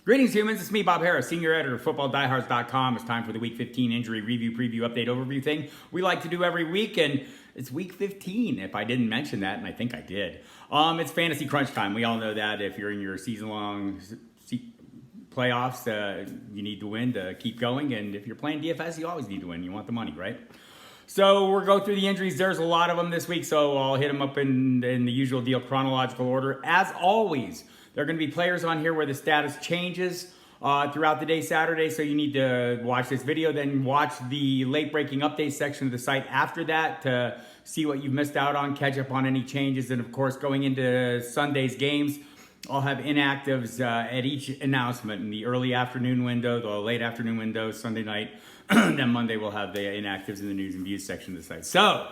Greetings, humans. It's me, Bob Harris, senior editor of FootballDiehards.com. It's time for the Week 15 injury review, preview, update, overview thing we like to do every week, and it's Week 15, if I didn't mention that, and I think I did. It's fantasy crunch time. We all know that if you're in your season-long playoffs, you need to win to keep going, and if you're playing DFS, you always need to win. You want the money, right? So we'll go through the injuries. There's a lot of them this week, so I'll hit them up in the usual deal, chronological order. As always, there are going to be players on here where the status changes throughout the day Saturday, so you need to watch this video, then watch the late-breaking update section of the site after that to see what you've missed out on, catch up on any changes, and of course, going into Sunday's games, I'll have inactives at each announcement in the early afternoon window, the late afternoon window, Sunday night, then Monday we'll have the inactives in the news and views section of the site. So,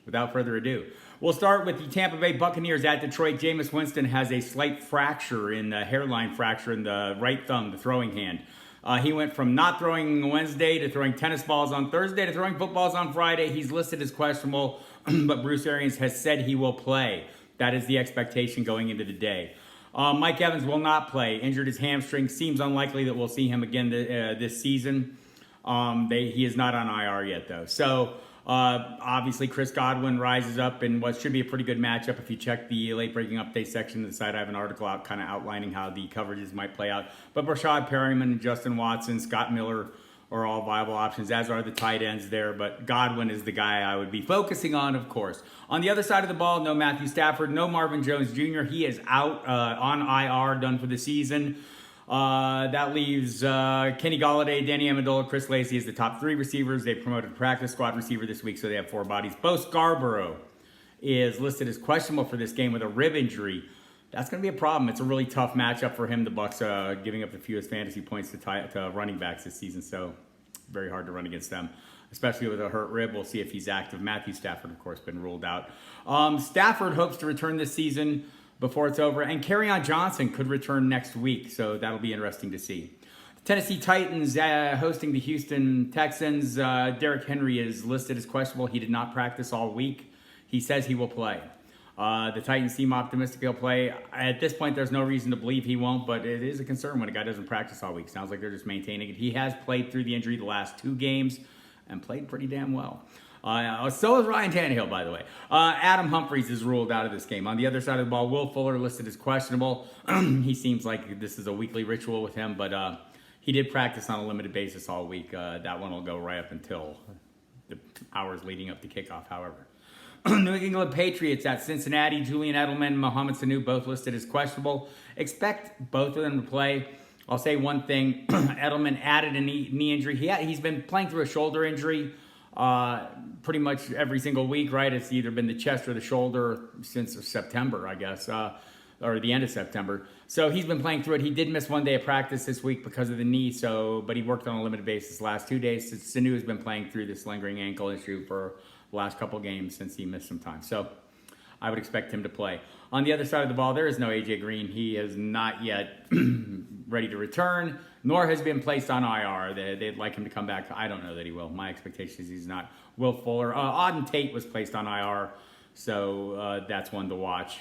without further ado, we'll start with the Tampa Bay Buccaneers at Detroit. Jameis Winston has a slight fracture in the hairline fracture in the right thumb, the throwing hand. He went from not throwing Wednesday to throwing tennis balls on Thursday to throwing footballs on Friday. He's listed as questionable, but Bruce Arians has said he will play. That is the expectation going into the day. Mike Evans will not play. Injured his hamstring. Seems unlikely that we'll see him again this season. He is not on IR yet, though. So, obviously, Chris Godwin rises up in what should be a pretty good matchup. If you check the late-breaking update section of the site, I have an article out kind of outlining how the coverages might play out. But Rashad Perriman and Justin Watson, Scott Miller are all viable options, as are the tight ends there. But Godwin is the guy I would be focusing on, of course. On the other side of the ball, no Matthew Stafford, no Marvin Jones Jr. He is out on IR, done for the season. That leaves Kenny Golladay, Danny Amendola, Chris Lacy as the top three receivers. They promoted practice squad receiver this week, so they have four bodies. Bo Scarborough is listed as questionable for this game with a rib injury. That's going to be a problem. It's a really tough matchup for him. The Bucs giving up the fewest fantasy points to running backs this season, so very hard to run against them, especially with a hurt rib. We'll see if he's active. Matthew Stafford, of course, been ruled out. Stafford hopes to return this season before it's over, and Kerryon Johnson could return next week, so that'll be interesting to see. The Tennessee Titans hosting the Houston Texans. Derrick Henry is listed as questionable. He did not practice all week. He says he will play. The Titans seem optimistic he'll play. At this point, there's no reason to believe he won't, but it is a concern when a guy doesn't practice all week. Sounds like they're just maintaining it. He has played through the injury the last two games and played pretty damn well. So is Ryan Tannehill, by the way. Adam Humphries is ruled out of this game. On the other side of the ball, Will Fuller listed as questionable. He seems like this is a weekly ritual with him, but he did practice on a limited basis all week. That one will go right up until the hours leading up to kickoff, however. New England Patriots at Cincinnati. Julian Edelman and Mohamed Sanu both listed as questionable. Expect both of them to play. I'll say one thing. Edelman added a knee injury. He's been playing through a shoulder injury pretty much every single week, right? It's either been the chest or the shoulder since September, I guess, or the end of September. So he's been playing through it. He did miss one day of practice this week because of the knee, but he worked on a limited basis the last 2 days. Sanu has been playing through this lingering ankle issue for the last couple games since he missed some time. So I would expect him to play. On the other side of the ball, there is no A.J. Green. He is not yet ready to return, nor has been placed on IR. They'd like him to come back. I don't know that he will. My expectation is he's not. Will Fuller. Auden Tate was placed on IR, so that's one to watch.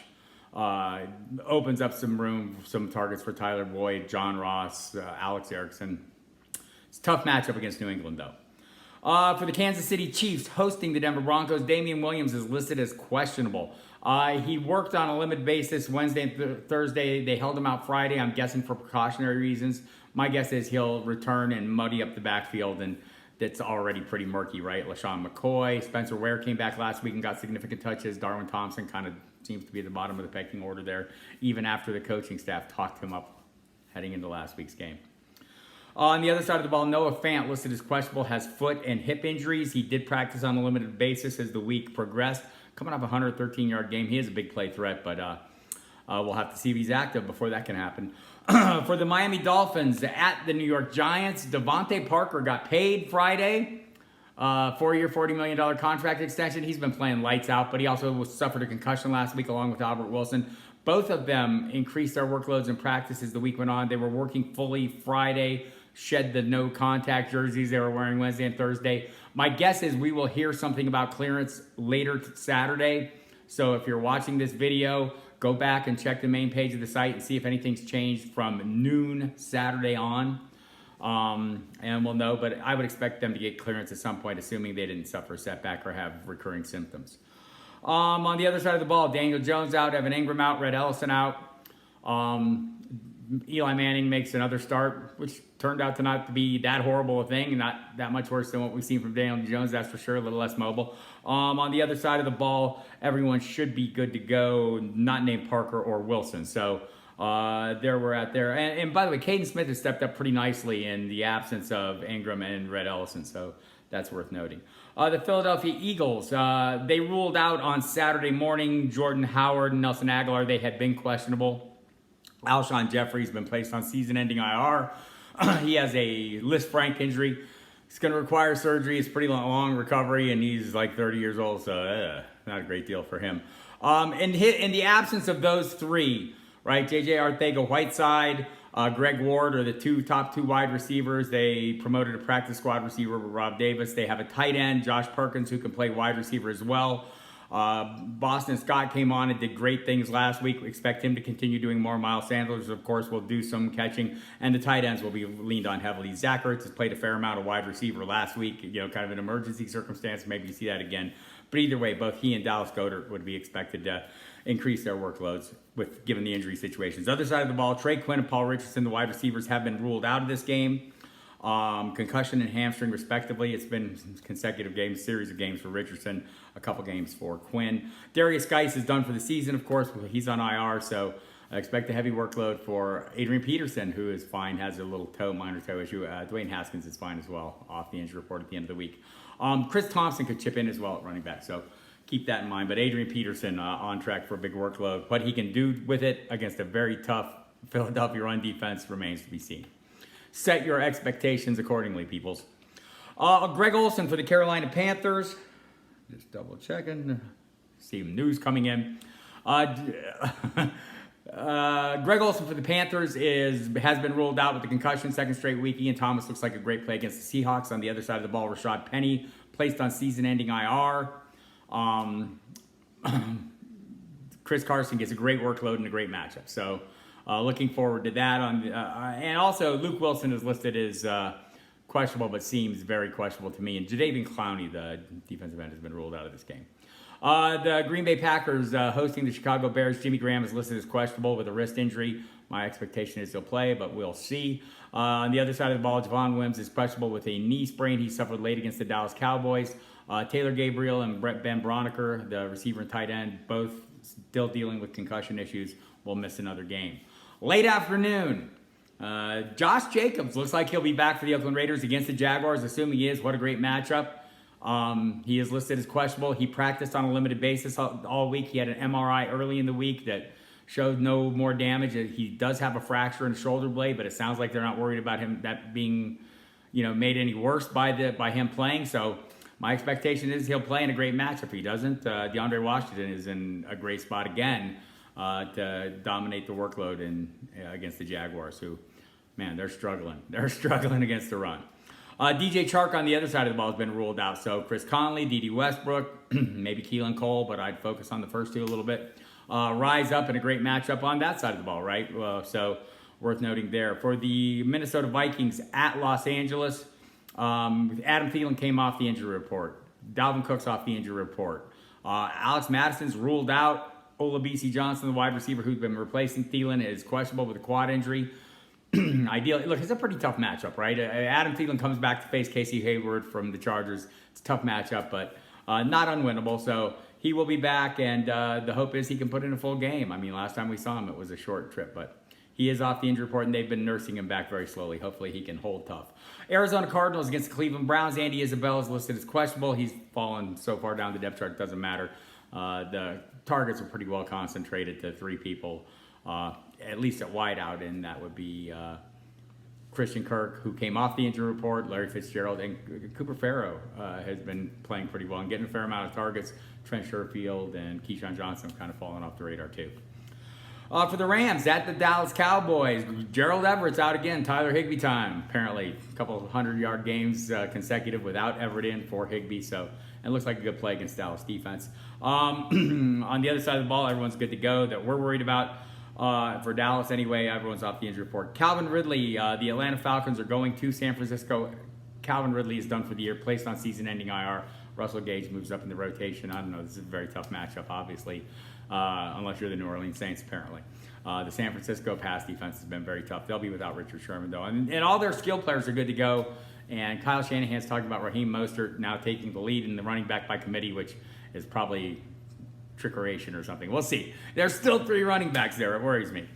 Opens up some room, some targets for Tyler Boyd, John Ross, Alex Erickson. It's a tough matchup against New England, though. For the Kansas City Chiefs hosting the Denver Broncos, Damian Williams is listed as questionable. He worked on a limited basis Wednesday and Thursday. They held him out Friday, I'm guessing for precautionary reasons. My guess is he'll return and muddy up the backfield, and that's already pretty murky, right? LaShawn McCoy, Spencer Ware came back last week and got significant touches. Darwin Thompson kind of seems to be at the bottom of the pecking order there, even after the coaching staff talked him up heading into last week's game. On the other side of the ball, Noah Fant, listed as questionable, has foot and hip injuries. He did practice on a limited basis as the week progressed. Coming off a 113-yard game, he is a big play threat, but we'll have to see if he's active before that can happen. For the Miami Dolphins at the New York Giants, Devontae Parker got paid Friday. 4-year, $40 million contract extension. He's been playing lights out, but he also suffered a concussion last week along with Albert Wilson. Both of them increased their workloads in practice as the week went on. They were working fully Friday, shed the no contact jerseys they were wearing Wednesday and Thursday. My guess is we will hear something about clearance later Saturday. So if you're watching this video, Go back and check the main page of the site and see if anything's changed from noon Saturday on. And we'll know, but I would expect them to get clearance at some point, assuming they didn't suffer a setback or have recurring symptoms. On the other side of the ball, Daniel Jones out, Evan Ingram out, Red Ellison out. Eli Manning makes another start, which turned out to not be that horrible a thing, and not that much worse than what we've seen from Daniel Jones, that's for sure, a little less mobile. On the other side of the ball, everyone should be good to go, not named Parker or Wilson. So there we're at there. And by the way, Caden Smith has stepped up pretty nicely in the absence of Ingram and Red Ellison, so that's worth noting. The Philadelphia Eagles, they ruled out on Saturday morning Jordan Howard and Nelson Aguilar. They had been questionable. Alshon Jeffrey's been placed on season-ending IR. He has a Liz Frank injury. It's going to require surgery. It's a pretty long recovery, and he's like 30 years old, so not a great deal for him. In the absence of those three, right, J.J. Arcega-Whiteside, Greg Ward are the top two wide receivers. They promoted a practice squad receiver with Rob Davis. They have a tight end, Josh Perkins, who can play wide receiver as well. Boston Scott came on and did great things last week. We expect him to continue doing more. Miles Sanders, of course, will do some catching, and the tight ends will be leaned on heavily. Zach Ertz has played a fair amount of wide receiver last week, kind of an emergency circumstance. Maybe you see that again. But either way, both he and Dallas Goedert would be expected to increase their workloads given the injury situations. Other side of the ball, Trey Quinn and Paul Richardson, the wide receivers, have been ruled out of this game. Concussion and hamstring respectively. It's been consecutive games, series of games for Richardson, a couple games for Quinn. Darius Geis is done for the season, of course. He's on IR, so I expect a heavy workload for Adrian Peterson, who is fine, has a little minor toe issue. Dwayne Haskins is fine as well, off the injury report at the end of the week. Chris Thompson could chip in as well at running back, so keep that in mind. But Adrian Peterson on track for a big workload. What he can do with it against a very tough Philadelphia run defense remains to be seen. Set your expectations accordingly, peoples. Greg Olsen for the Carolina Panthers. Just double checking. See news coming in. Greg Olsen for the Panthers has been ruled out with a concussion, second straight week. Ian Thomas looks like a great play against the Seahawks. On the other side of the ball, Rashad Penny placed on season-ending IR. Chris Carson gets a great workload and a great matchup. So looking forward to that. And also, Luke Wilson is listed as questionable, but seems very questionable to me. And Jadeveon Clowney, the defensive end, has been ruled out of this game. The Green Bay Packers hosting the Chicago Bears. Jimmy Graham is listed as questionable with a wrist injury. My expectation is he'll play, but we'll see. On the other side of the ball, Javon Wims is questionable with a knee sprain he suffered late against the Dallas Cowboys. Taylor Gabriel and Ben Broniker, the receiver and tight end, both still dealing with concussion issues, will miss another game. Late afternoon, Josh Jacobs looks like he'll be back for the Oakland Raiders against the Jaguars, assuming he is. What a great matchup. He is listed as questionable. He practiced on a limited basis all week. He had an MRI early in the week that showed no more damage. He does have a fracture in the shoulder blade, but it sounds like they're not worried about him that being, made any worse by him playing. So my expectation is he'll play in a great matchup. If he doesn't, DeAndre Washington is in a great spot again to dominate the workload against the Jaguars, who, man, they're struggling. They're struggling against the run. DJ Chark on the other side of the ball has been ruled out. So Chris Conley, D.D. Westbrook, maybe Keelan Cole, but I'd focus on the first two a little bit. Rise up in a great matchup on that side of the ball, right? So worth noting there. For the Minnesota Vikings at Los Angeles, Adam Thielen came off the injury report. Dalvin Cook's off the injury report. Alex Madison's ruled out. Olabisi Johnson, the wide receiver who's been replacing Thielen, is questionable with a quad injury. Ideally, look, it's a pretty tough matchup, right? Adam Thielen comes back to face Casey Hayward from the Chargers. It's a tough matchup, but not unwinnable. So he will be back, and the hope is he can put in a full game. I mean, last time we saw him, it was a short trip, but he is off the injury report, and they've been nursing him back very slowly. Hopefully he can hold tough. Arizona Cardinals against the Cleveland Browns. Andy Isabella is listed as questionable. He's fallen so far down the depth chart, it doesn't matter. The targets are pretty well concentrated to three people, at least at wideout, and that would be Christian Kirk, who came off the injury report, Larry Fitzgerald, and Cooper Farrow has been playing pretty well and getting a fair amount of targets. Trent Sherfield and Keyshawn Johnson have kind of fallen off the radar too. For the Rams, at the Dallas Cowboys, Gerald Everett's out again. Tyler Higbee time, apparently. A couple 100-yard games consecutive without Everett in for Higbee. So and looks like a good play against Dallas defense. On the other side of the ball, everyone's good to go that we're worried about. For Dallas anyway, everyone's off the injury report. Calvin Ridley, the Atlanta Falcons are going to San Francisco. Calvin Ridley is done for the year, placed on season-ending IR. Russell Gage moves up in the rotation. I don't know, this is a very tough matchup, obviously, unless you're the New Orleans Saints, apparently. The San Francisco pass defense has been very tough. They'll be without Richard Sherman, though. And all their skill players are good to go. And Kyle Shanahan's talking about Raheem Mostert now taking the lead in the running back by committee, which is probably trickeration or something. We'll see. There's still 3 running backs there. It worries me.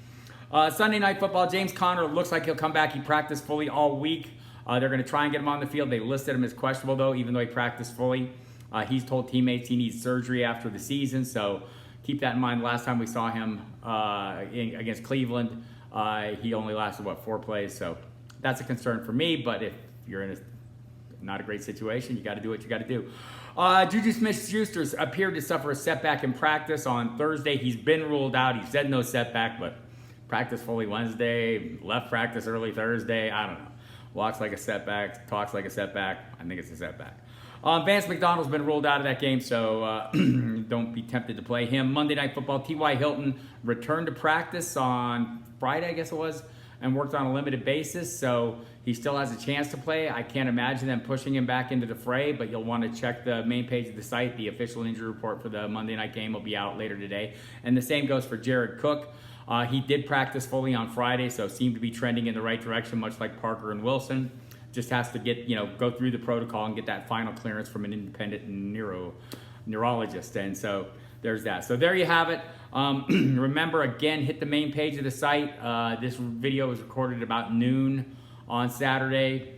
Sunday Night Football, James Conner looks like he'll come back. He practiced fully all week. They're going to try and get him on the field. They listed him as questionable, though, even though he practiced fully. He's told teammates he needs surgery after the season, so keep that in mind. Last time we saw him against Cleveland, he only lasted, 4 plays? So that's a concern for me, but if you're in not a great situation, you got to do what you got to do. Juju Smith-Schuster appeared to suffer a setback in practice on Thursday. He's been ruled out. He said no setback, but practiced fully Wednesday, left practice early Thursday. I don't know. Walks like a setback, talks like a setback. I think it's a setback. Vance McDonald's been ruled out of that game, so don't be tempted to play him. Monday Night Football, T.Y. Hilton returned to practice on Friday, I guess it was, and worked on a limited basis, so he still has a chance to play. I can't imagine them pushing him back into the fray, but you'll want to check the main page of the site. The official injury report for the Monday night game will be out later today. And the same goes for Jared Cook. He did practice fully on Friday, so seemed to be trending in the right direction, much like Parker and Wilson. Just has to get, go through the protocol and get that final clearance from an independent neurologist. And so there's that. So there you have it. Remember, again, hit the main page of the site. This video was recorded about noon on Saturday.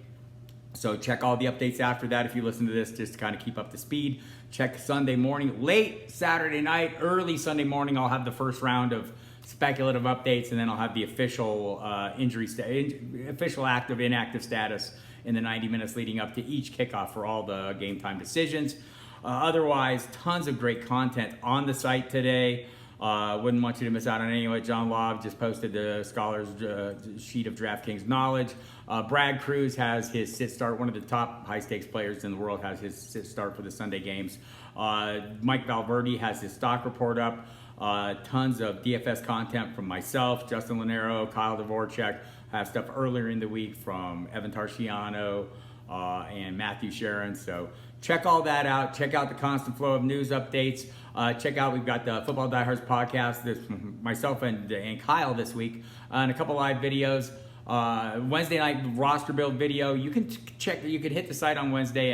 So check all the updates after that if you listen to this, just to kind of keep up to speed. Check Sunday morning, late Saturday night, early Sunday morning. I'll have the first round of speculative updates, and then I'll have the official official active, inactive status in the 90 minutes leading up to each kickoff for all the game time decisions. Otherwise, tons of great content on the site today. Wouldn't want you to miss out on any of it. John Lobb just posted the Scholars sheet of DraftKings knowledge. Brad Cruz has his sit start. One of the top high stakes players in the world has his sit start for the Sunday games. Mike Valverde has his stock report up. Tons of DFS content from myself, Justin Lanero, Kyle Dvorak. I have stuff earlier in the week from Evan Tarciano and Matthew Sharon. So check all that out. Check out the constant flow of news updates. Check out, we've got the Football Diehards podcast, this myself and Kyle this week, and a couple live videos. Wednesday night roster build video. You can hit the site on Wednesday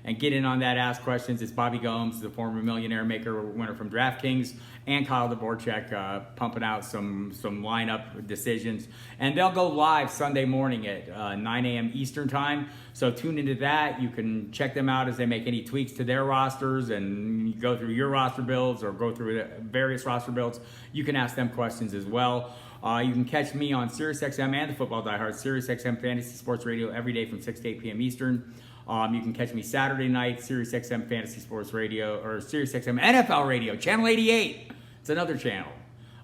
and get in on that, ask questions. It's Bobby Gomes, the former Millionaire Maker winner from DraftKings, and Kyle Dvorak pumping out some lineup decisions. And they'll go live Sunday morning at 9 a.m. Eastern time. So tune into that. You can check them out as they make any tweaks to their rosters and go through your roster builds or go through various roster builds. You can ask them questions as well. You can catch me on SiriusXM and the Football Diehards, SiriusXM Fantasy Sports Radio every day from 6 to 8 p.m. Eastern. You can catch me Saturday night, SiriusXM Fantasy Sports Radio, or SiriusXM NFL Radio, Channel 88. It's another channel.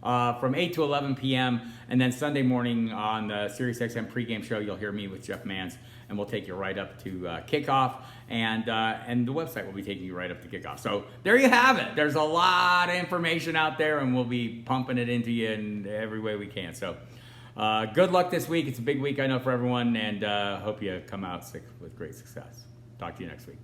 From 8 to 11 p.m. And then Sunday morning on the SiriusXM pregame show, you'll hear me with Jeff Mans, and we'll take you right up to kickoff. And the website will be taking you right up to kickoff. So there you have it. There's a lot of information out there, and we'll be pumping it into you in every way we can. So good luck this week. It's a big week, I know, for everyone, and hope you come out with great success. Talk to you next week.